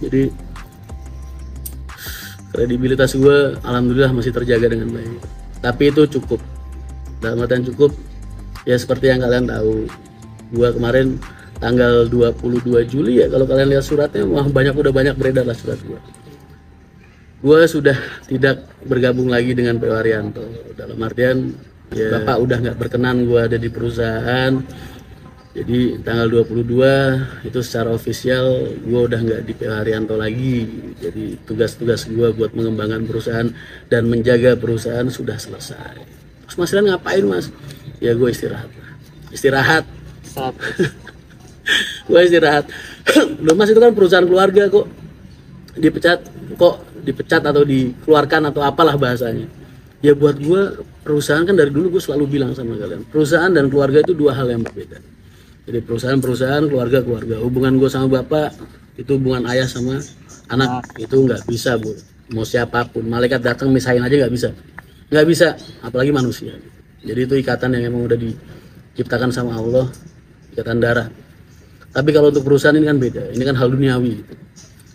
Jadi kredibilitas gue alhamdulillah masih terjaga dengan baik. Tapi itu cukup, dalam artian cukup ya seperti yang kalian tahu, gue kemarin tanggal 22 Juli ya, kalau kalian lihat suratnya, wah udah banyak beredar lah surat gue. Gue sudah tidak bergabung lagi dengan PO Haryanto, dalam artian ya Bapak udah nggak berkenan gue ada di perusahaan. Jadi tanggal 22 itu secara ofisial gue udah nggak di PO Haryanto lagi. Jadi tugas-tugas gue buat mengembangkan perusahaan dan menjaga perusahaan sudah selesai. Terus Mas Rian ngapain Mas? Ya gue istirahat. Gue istirahat. Loh Mas, itu kan perusahaan keluarga, kok dipecat atau dikeluarkan atau apalah bahasanya. Ya buat gue perusahaan kan dari dulu gue selalu bilang sama kalian, perusahaan dan keluarga itu dua hal yang berbeda. Jadi perusahaan, keluarga. Hubungan gue sama bapak itu hubungan ayah sama anak, itu nggak bisa bu. Mau siapapun, malaikat datang misahin aja nggak bisa, apalagi manusia. Jadi itu ikatan yang emang udah diciptakan sama Allah, ikatan darah. Tapi kalau untuk perusahaan ini kan beda, ini kan hal duniawi. Gitu.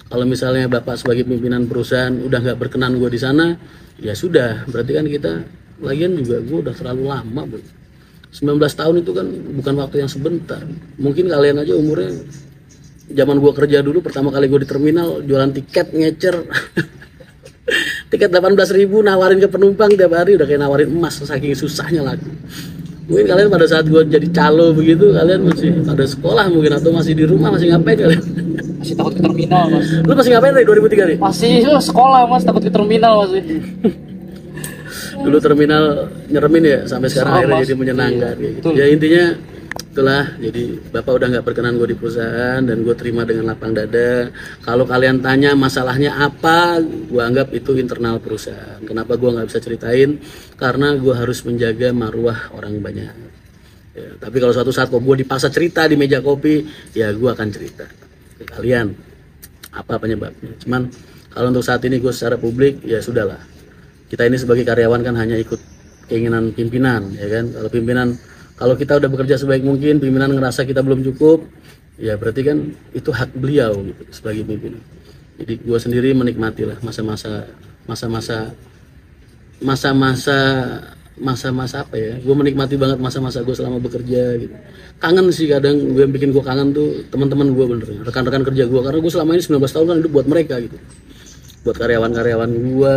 Kalau misalnya bapak sebagai pimpinan perusahaan udah nggak berkenan gue di sana, ya sudah, berarti kan kita, lagian juga gue udah terlalu lama bu. 19 tahun itu kan bukan waktu yang sebentar. Mungkin kalian aja umurnya, zaman gue kerja dulu pertama kali gue di terminal jualan tiket ngecer tiket 18.000 nawarin ke penumpang tiap hari, udah kayak nawarin emas saking susahnya laku. Mungkin kalian pada saat gue jadi calo begitu, kalian masih pada sekolah mungkin, atau masih di rumah, masih ngapain kalian? Masih takut ke terminal Mas. Lu masih ngapain dari 2003 nih? Masih sekolah Mas, takut ke terminal Mas. Dulu terminal nyeremin ya, sampai sekarang akhirnya jadi menyenangkan gitu. Ya intinya itulah, jadi bapak udah nggak berkenan gue di perusahaan dan gue terima dengan lapang dada. Kalau kalian tanya masalahnya apa, gue anggap itu internal perusahaan. Kenapa gue nggak bisa ceritain? Karena gue harus menjaga marwah orang banyak ya, tapi kalau suatu saat kok gue dipaksa cerita di meja kopi, ya gue akan cerita ke kalian apa penyebabnya. Cuman kalau untuk saat ini gue secara publik, ya sudahlah, kita ini sebagai karyawan kan hanya ikut keinginan pimpinan ya kan. Kalau kita udah bekerja sebaik mungkin, pimpinan ngerasa kita belum cukup, ya berarti kan itu hak beliau gitu sebagai pimpinan. Jadi gue sendiri menikmati lah masa-masa apa ya, gue menikmati banget masa-masa gue selama bekerja gitu. Kangen sih kadang, gue yang bikin gue kangen tuh teman-teman gue, bener rekan-rekan kerja gue, karena gue selama ini 19 tahun kan hidup buat mereka gitu, buat karyawan-karyawan gue,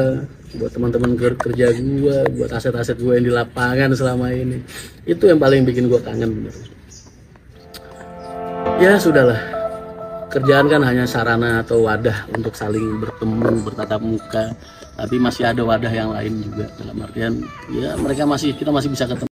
buat teman-teman kerja gue, buat aset-aset gue yang di lapangan selama ini. Itu yang paling bikin gue kangen bener. Ya sudahlah, kerjaan kan hanya sarana atau wadah untuk saling bertemu, bertatap muka, tapi masih ada wadah yang lain juga, dalam artian ya kita masih bisa ketemu.